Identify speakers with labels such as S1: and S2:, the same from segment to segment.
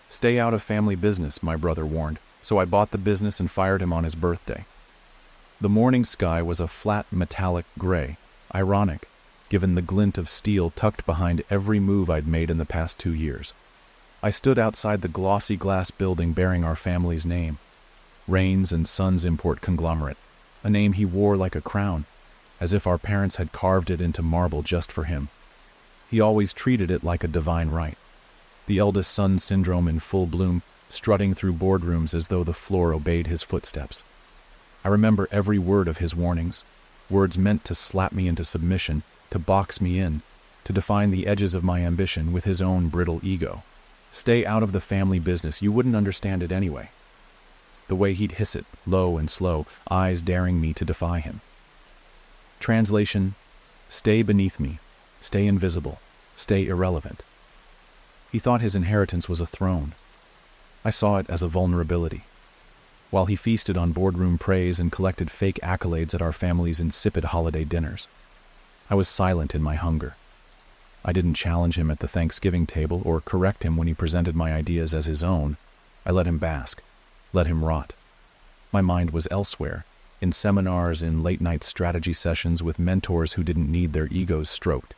S1: "Stay out of family business," my brother warned, so I bought the business and fired him on his birthday. The morning sky was a flat metallic gray, ironic, given the glint of steel tucked behind every move I'd made in the past 2 years. I stood outside the glossy glass building bearing our family's name, Rains and Sons Import Conglomerate, a name he wore like a crown, as if our parents had carved it into marble just for him. He always treated it like a divine right. The eldest son syndrome in full bloom, strutting through boardrooms as though the floor obeyed his footsteps. I remember every word of his warnings, words meant to slap me into submission, to box me in, to define the edges of my ambition with his own brittle ego. "Stay out of the family business, you wouldn't understand it anyway." The way he'd hiss it, low and slow, eyes daring me to defy him. Translation: stay beneath me, stay invisible, stay irrelevant. He thought his inheritance was a throne. I saw it as a vulnerability. While he feasted on boardroom praise and collected fake accolades at our family's insipid holiday dinners, I was silent in my hunger. I didn't challenge him at the Thanksgiving table or correct him when he presented my ideas as his own. I let him bask, let him rot. My mind was elsewhere, in seminars, in late-night strategy sessions with mentors who didn't need their egos stroked,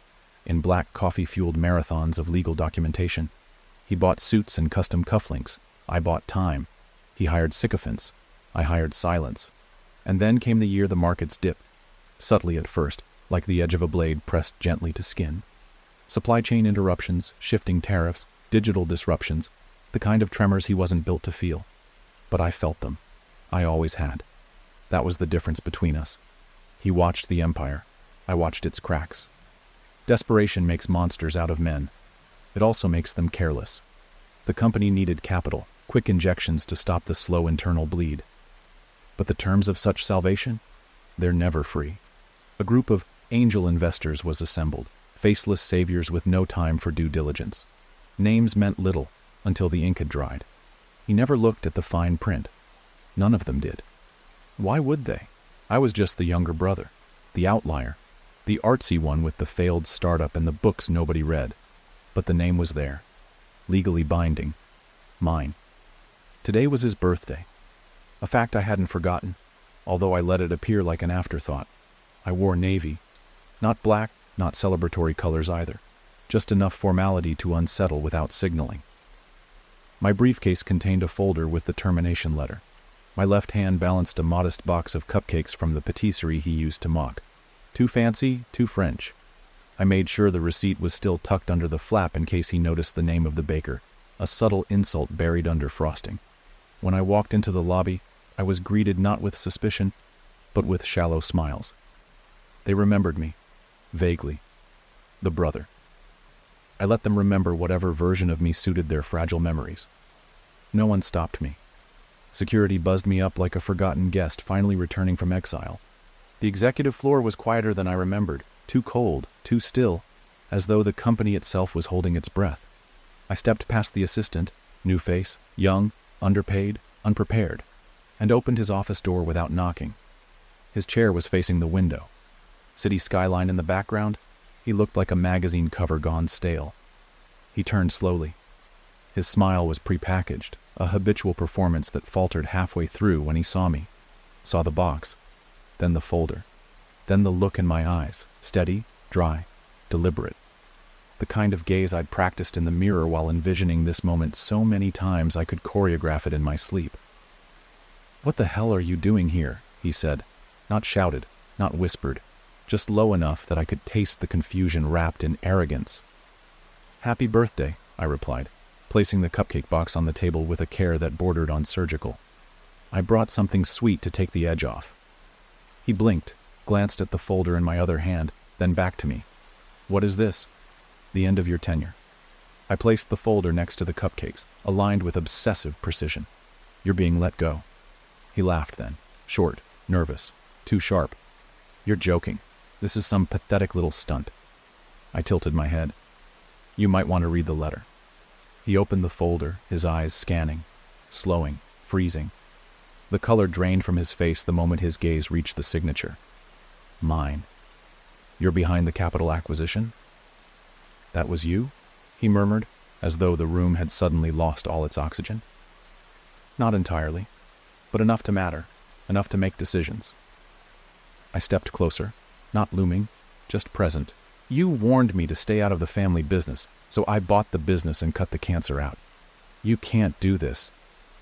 S1: in black coffee-fueled marathons of legal documentation. He bought suits and custom cufflinks. I bought time. He hired sycophants. I hired silence. And then came the year the markets dipped, subtly at first, like the edge of a blade pressed gently to skin. Supply chain interruptions, shifting tariffs, digital disruptions, the kind of tremors he wasn't built to feel. But I felt them. I always had. That was the difference between us. He watched the empire. I watched its cracks. Desperation makes monsters out of men. It also makes them careless. The company needed capital, quick injections to stop the slow internal bleed. But the terms of such salvation? They're never free. A group of angel investors was assembled, faceless saviors with no time for due diligence. Names meant little until the ink had dried. He never looked at the fine print. None of them did. Why would they? I was just the younger brother, the outlier, the artsy one with the failed startup and the books nobody read. But the name was there, legally binding, mine. Today was his birthday, a fact I hadn't forgotten, although I let it appear like an afterthought. I wore navy, not black, not celebratory colors either, just enough formality to unsettle without signaling. My briefcase contained a folder with the termination letter. My left hand balanced a modest box of cupcakes from the patisserie he used to mock. Too fancy, too French. I made sure the receipt was still tucked under the flap in case he noticed the name of the baker, a subtle insult buried under frosting. When I walked into the lobby, I was greeted not with suspicion, but with shallow smiles. They remembered me, vaguely. The brother. I let them remember whatever version of me suited their fragile memories. No one stopped me. Security buzzed me up like a forgotten guest finally returning from exile. The executive floor was quieter than I remembered, too cold, too still, as though the company itself was holding its breath. I stepped past the assistant, new face, young, underpaid, unprepared, and opened his office door without knocking. His chair was facing the window. City skyline in the background, he looked like a magazine cover gone stale. He turned slowly. His smile was prepackaged, a habitual performance that faltered halfway through when he saw me, saw the box, then the folder, then the look in my eyes, steady, dry, deliberate. The kind of gaze I'd practiced in the mirror while envisioning this moment so many times I could choreograph it in my sleep. "What the hell are you doing here?" he said, not shouted, not whispered, just low enough that I could taste the confusion wrapped in arrogance. "Happy birthday," I replied, placing the cupcake box on the table with a care that bordered on surgical. "I brought something sweet to take the edge off." He blinked, glanced at the folder in my other hand, then back to me. "What is this?" "The end of your tenure." I placed the folder next to the cupcakes, aligned with obsessive precision. "You're being let go." He laughed then, short, nervous, too sharp. "You're joking. This is some pathetic little stunt." I tilted my head. "You might want to read the letter." He opened the folder, his eyes scanning, slowing, freezing. The color drained from his face the moment his gaze reached the signature. Mine. "You're behind the capital acquisition?" "That was you?" he murmured, as though the room had suddenly lost all its oxygen. Not entirely, but enough to matter, enough to make decisions. I stepped closer, not looming, just present. You warned me to stay out of the family business, so I bought the business and cut the cancer out. You can't do this.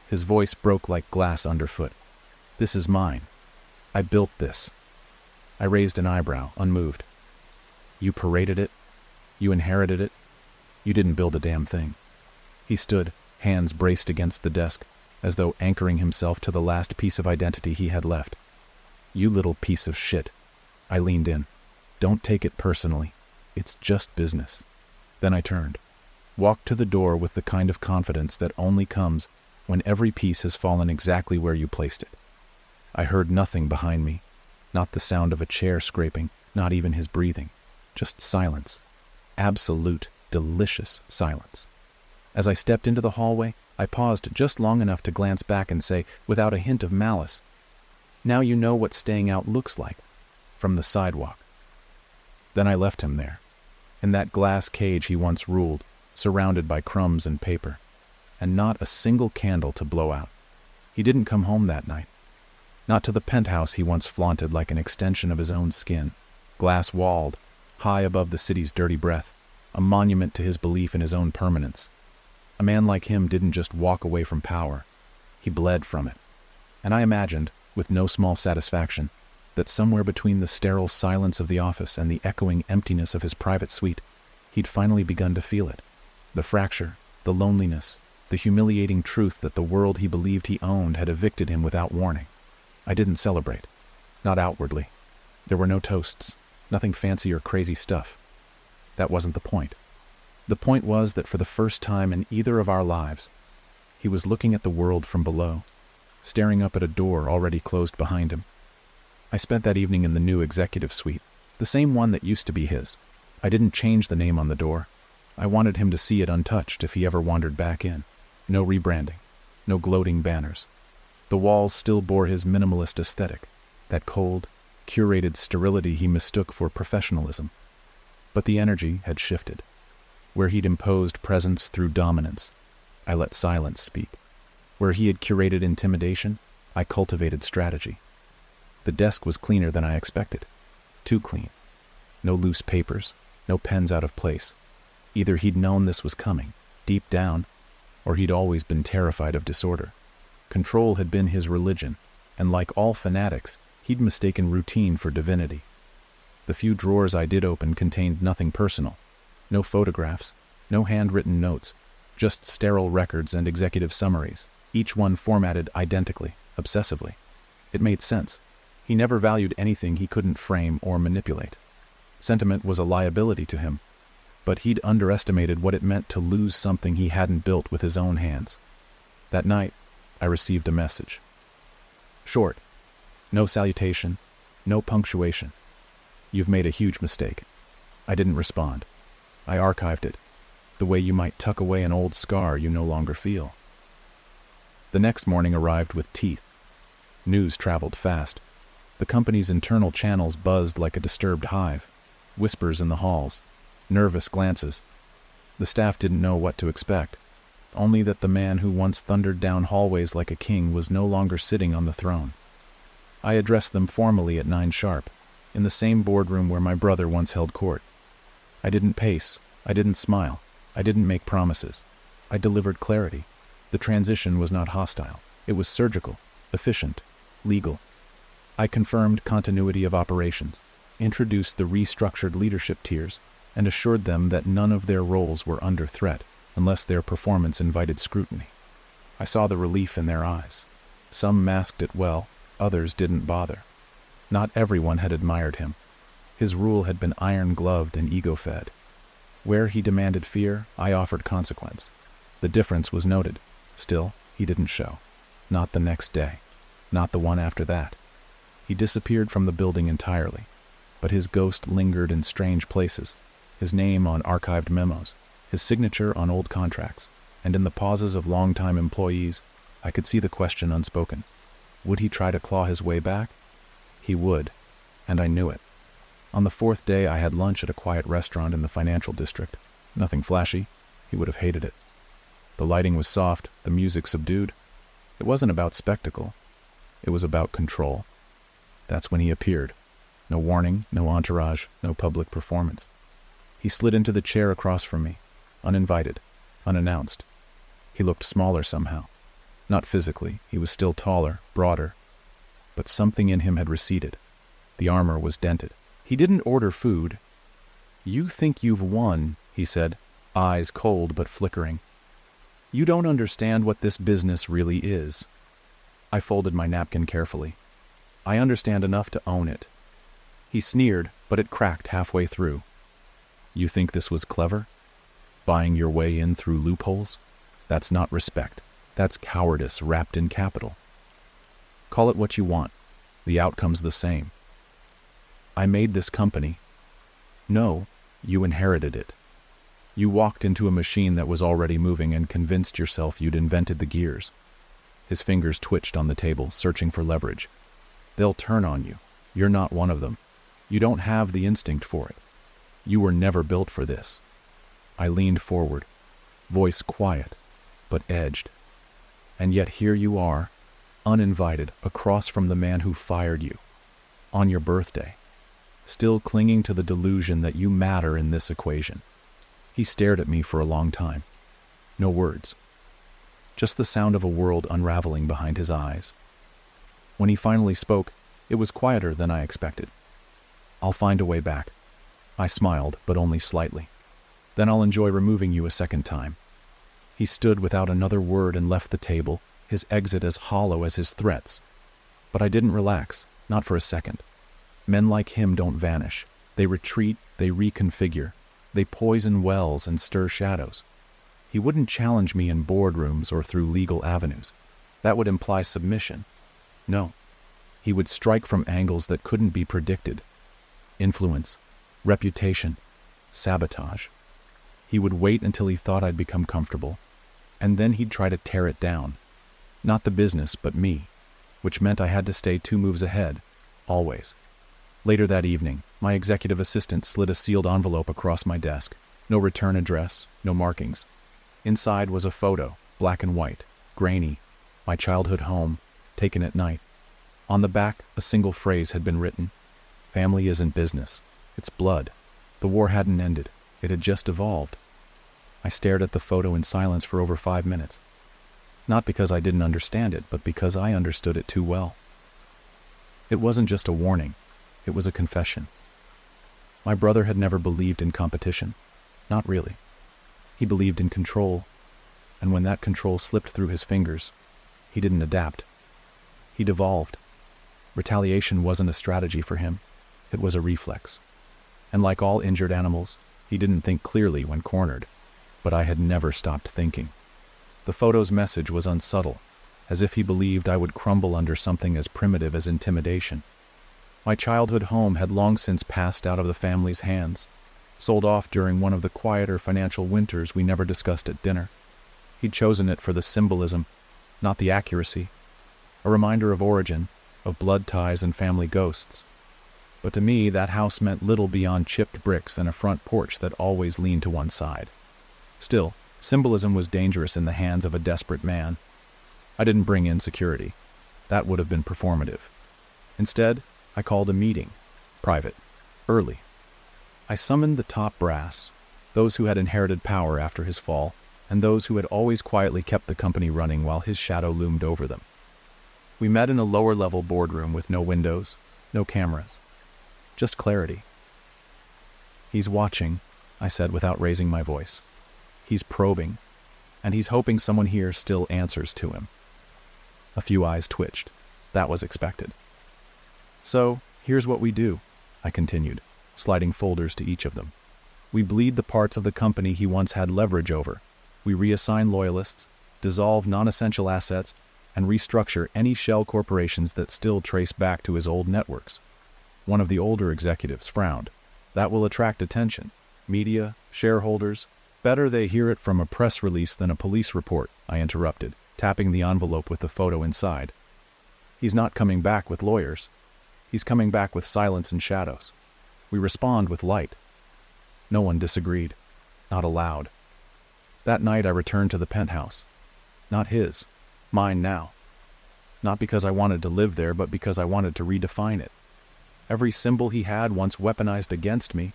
S1: His voice broke like glass underfoot. This is mine. I built this. I raised an eyebrow, unmoved. You paraded it. You inherited it. You didn't build a damn thing. He stood, hands braced against the desk, as though anchoring himself to the last piece of identity he had left. You little piece of shit. I leaned in. Don't take it personally. It's just business. Then I turned, walked to the door with the kind of confidence that only comes when every piece has fallen exactly where you placed it. I heard nothing behind me, not the sound of a chair scraping, not even his breathing, just silence. Absolute, delicious silence. As I stepped into the hallway, I paused just long enough to glance back and say, without a hint of malice, "Now you know what staying out looks like," from the sidewalk. Then I left him there, in that glass cage he once ruled, surrounded by crumbs and paper, and not a single candle to blow out. He didn't come home that night. Not to the penthouse he once flaunted like an extension of his own skin, glass-walled, high above the city's dirty breath, a monument to his belief in his own permanence. A man like him didn't just walk away from power, he bled from it. And I imagined, with no small satisfaction, that somewhere between the sterile silence of the office and the echoing emptiness of his private suite, he'd finally begun to feel it. The fracture, the loneliness, the humiliating truth that the world he believed he owned had evicted him without warning. I didn't celebrate. Not outwardly. There were no toasts, nothing fancy or crazy stuff. That wasn't the point. The point was that for the first time in either of our lives, he was looking at the world from below, staring up at a door already closed behind him. I spent that evening in the new executive suite, the same one that used to be his. I didn't change the name on the door. I wanted him to see it untouched if he ever wandered back in. No rebranding, no gloating banners. The walls still bore his minimalist aesthetic, that cold, curated sterility he mistook for professionalism. But the energy had shifted. Where he'd imposed presence through dominance, I let silence speak. Where he had curated intimidation, I cultivated strategy. The desk was cleaner than I expected. Too clean. No loose papers, no pens out of place. Either he'd known this was coming, deep down, or he'd always been terrified of disorder. Control had been his religion, and like all fanatics, he'd mistaken routine for divinity. The few drawers I did open contained nothing personal. No photographs, no handwritten notes, just sterile records and executive summaries, each one formatted identically, obsessively. It made sense. He never valued anything he couldn't frame or manipulate. Sentiment was a liability to him, but he'd underestimated what it meant to lose something he hadn't built with his own hands. That night, I received a message. Short. No salutation, no punctuation. "You've made a huge mistake." I didn't respond. I archived it, the way you might tuck away an old scar you no longer feel. The next morning arrived with teeth. News traveled fast. The company's internal channels buzzed like a disturbed hive. Whispers in the halls, nervous glances. The staff didn't know what to expect, only that the man who once thundered down hallways like a king was no longer sitting on the throne. I addressed them formally at 9 sharp, in the same boardroom where my brother once held court. I didn't pace, I didn't smile, I didn't make promises. I delivered clarity. The transition was not hostile. It was surgical, efficient, legal. I confirmed continuity of operations, introduced the restructured leadership tiers, and assured them that none of their roles were under threat unless their performance invited scrutiny. I saw the relief in their eyes. Some masked it well, others didn't bother. Not everyone had admired him. His rule had been iron-gloved and ego-fed. Where he demanded fear, I offered consequence. The difference was noted. Still, he didn't show. Not the next day. Not the one after that. He disappeared from the building entirely, but his ghost lingered in strange places, his name on archived memos, his signature on old contracts, and in the pauses of long-time employees, I could see the question unspoken. Would he try to claw his way back? He would, and I knew it. On the 4th day, I had lunch at a quiet restaurant in the financial district. Nothing flashy, he would have hated it. The lighting was soft, the music subdued. It wasn't about spectacle. It was about control. That's when he appeared. No warning, no entourage, no public performance. He slid into the chair across from me, uninvited, unannounced. He looked smaller somehow. Not physically, he was still taller, broader. But something in him had receded. The armor was dented. He didn't order food. "You think you've won," he said, eyes cold but flickering. "You don't understand what this business really is." I folded my napkin carefully. "I understand enough to own it." He sneered, but it cracked halfway through. "You think this was clever? Buying your way in through loopholes? That's not respect. That's cowardice wrapped in capital. Call it what you want. The outcome's the same. I made this company." "No, you inherited it. You walked into a machine that was already moving and convinced yourself you'd invented the gears." His fingers twitched on the table, searching for leverage. "They'll turn on you. You're not one of them. You don't have the instinct for it. You were never built for this." I leaned forward, voice quiet, but edged. "And yet here you are, uninvited, across from the man who fired you, on your birthday, still clinging to the delusion that you matter in this equation." He stared at me for a long time. No words. Just the sound of a world unraveling behind his eyes. When he finally spoke, it was quieter than I expected. "I'll find a way back." I smiled, but only slightly. "Then I'll enjoy removing you a second time." He stood without another word and left the table, his exit as hollow as his threats. But I didn't relax, not for a second. Men like him don't vanish. They retreat, they reconfigure. They poison wells and stir shadows. He wouldn't challenge me in boardrooms or through legal avenues. That would imply submission. No. He would strike from angles that couldn't be predicted. Influence, reputation, sabotage. He would wait until he thought I'd become comfortable, and then he'd try to tear it down. Not the business, but me, which meant I had to stay 2 moves ahead, always. Later that evening, my executive assistant slid a sealed envelope across my desk. No return address, no markings. Inside was a photo, black and white, grainy, my childhood home, taken at night. On the back, a single phrase had been written. "Family isn't business. It's blood." The war hadn't ended. It had just evolved. I stared at the photo in silence for over 5 minutes. Not because I didn't understand it, but because I understood it too well. It wasn't just a warning. It was a confession. My brother had never believed in competition. Not really. He believed in control, and when that control slipped through his fingers, he didn't adapt. He devolved. Retaliation wasn't a strategy for him. It was a reflex. And like all injured animals, he didn't think clearly when cornered. But I had never stopped thinking. The photo's message was unsubtle, as if he believed I would crumble under something as primitive as intimidation. My childhood home had long since passed out of the family's hands, sold off during one of the quieter financial winters we never discussed at dinner. He'd chosen it for the symbolism, not the accuracy, a reminder of origin, of blood ties and family ghosts. But to me, that house meant little beyond chipped bricks and a front porch that always leaned to one side. Still, symbolism was dangerous in the hands of a desperate man. I didn't bring in security. That would have been performative. Instead, I called a meeting, private, early. I summoned the top brass, those who had inherited power after his fall, and those who had always quietly kept the company running while his shadow loomed over them. We met in a lower-level boardroom with no windows, no cameras, just clarity. "He's watching," I said without raising my voice. "He's probing, and he's hoping someone here still answers to him." A few eyes twitched. That was expected. "So, here's what we do," I continued, sliding folders to each of them. "We bleed the parts of the company he once had leverage over. We reassign loyalists, dissolve non-essential assets, and restructure any shell corporations that still trace back to his old networks." One of the older executives frowned. "That will attract attention. Media, shareholders. Better they hear it from a press release than a police report," I interrupted, tapping the envelope with the photo inside. "He's not coming back with lawyers. He's coming back with silence and shadows. We respond with light." No one disagreed. Not aloud. That night I returned to the penthouse. Not his, mine now. Not because I wanted to live there, but because I wanted to redefine it. Every symbol he had once weaponized against me,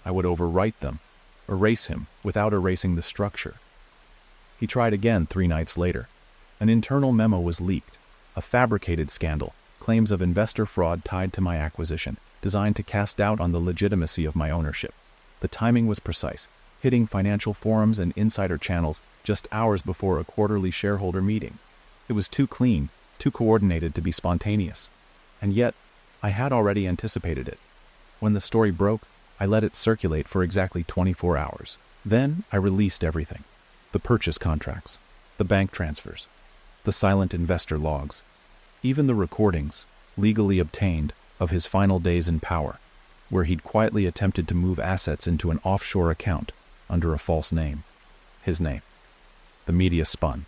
S1: I would overwrite them, erase him without erasing the structure. He tried again 3 nights later. An internal memo was leaked, a fabricated scandal, claims of investor fraud tied to my acquisition, designed to cast doubt on the legitimacy of my ownership. The timing was precise, hitting financial forums and insider channels just hours before a quarterly shareholder meeting. It was too clean, too coordinated to be spontaneous. And yet, I had already anticipated it. When the story broke, I let it circulate for exactly 24 hours. Then I released everything. The purchase contracts, the bank transfers, the silent investor logs, even the recordings, legally obtained, of his final days in power, where he'd quietly attempted to move assets into an offshore account under a false name. His name. The media spun.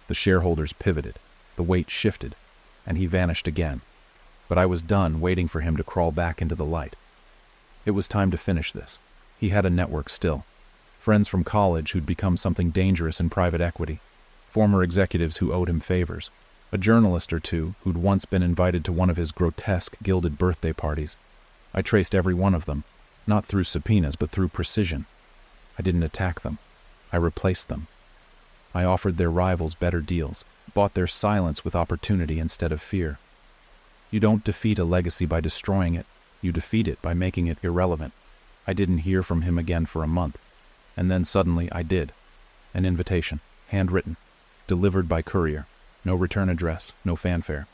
S1: The shareholders pivoted. The weight shifted, and he vanished again. But I was done waiting for him to crawl back into the light. It was time to finish this. He had a network still. Friends from college who'd become something dangerous in private equity. Former executives who owed him favors. A journalist or two who'd once been invited to one of his grotesque, gilded birthday parties. I traced every one of them, not through subpoenas, but through precision. I didn't attack them. I replaced them. I offered their rivals better deals, bought their silence with opportunity instead of fear. You don't defeat a legacy by destroying it. You defeat it by making it irrelevant. I didn't hear from him again for a month. And then suddenly I did. An invitation, handwritten, delivered by courier. No return address, no fanfare.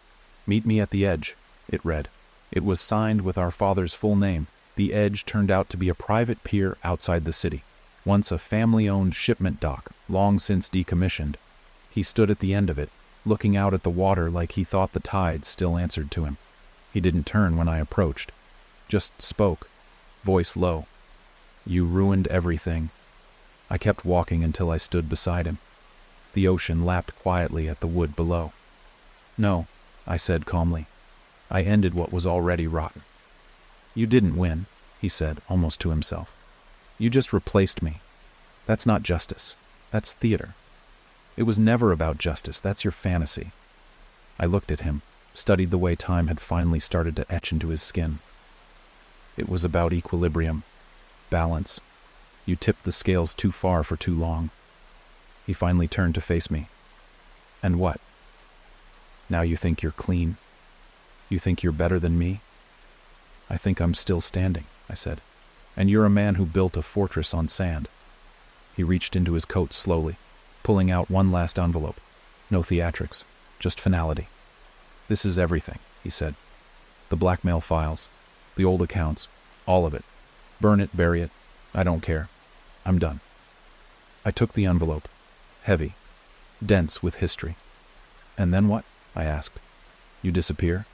S1: Meet me at the Edge, it read. It was signed with our father's full name. The Edge turned out to be a private pier outside the city. Once a family-owned shipment dock, long since decommissioned. He stood at the end of it, looking out at the water like he thought the tides still answered to him. He didn't turn when I approached. Just spoke, voice low. You ruined everything. I kept walking until I stood beside him. The ocean lapped quietly at the wood below. No, I said calmly. I ended what was already rotten. You didn't win, he said, almost to himself. You just replaced me. That's not justice. That's theater. It was never about justice. That's your fantasy. I looked at him, studied the way time had finally started to etch into his skin. It was about equilibrium, balance. You tipped the scales too far for too long. He finally turned to face me. And what? Now you think you're clean? You think you're better than me? I think I'm still standing, I said. And you're a man who built a fortress on sand. He reached into his coat slowly, pulling out one last envelope. No theatrics, just finality. This is everything, he said. The blackmail files, the old accounts, all of it. Burn it, bury it. I don't care. I'm done. I took the envelope. Heavy, dense with history. And then what? I asked. You disappear?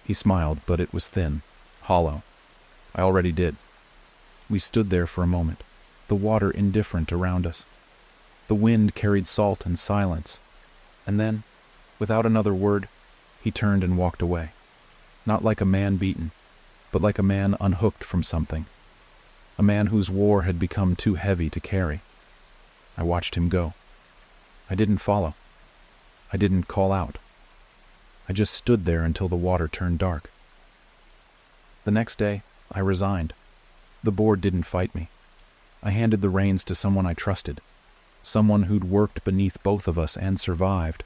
S1: He smiled, but it was thin, hollow. I already did. We stood there for a moment, the water indifferent around us. The wind carried salt and silence. And then, without another word, he turned and walked away. Not like a man beaten, but like a man unhooked from something. A man whose war had become too heavy to carry. I watched him go. I didn't follow. I didn't call out. I just stood there until the water turned dark. The next day, I resigned. The board didn't fight me. I handed the reins to someone I trusted, someone who'd worked beneath both of us and survived.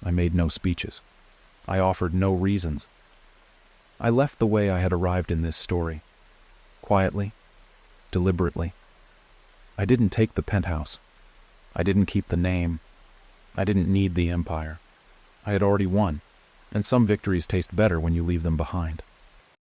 S1: I made no speeches. I offered no reasons. I left the way I had arrived in this story. Quietly, deliberately. I didn't take the penthouse. I didn't keep the name. I didn't need the empire. I had already won, and some victories taste better when you leave them behind.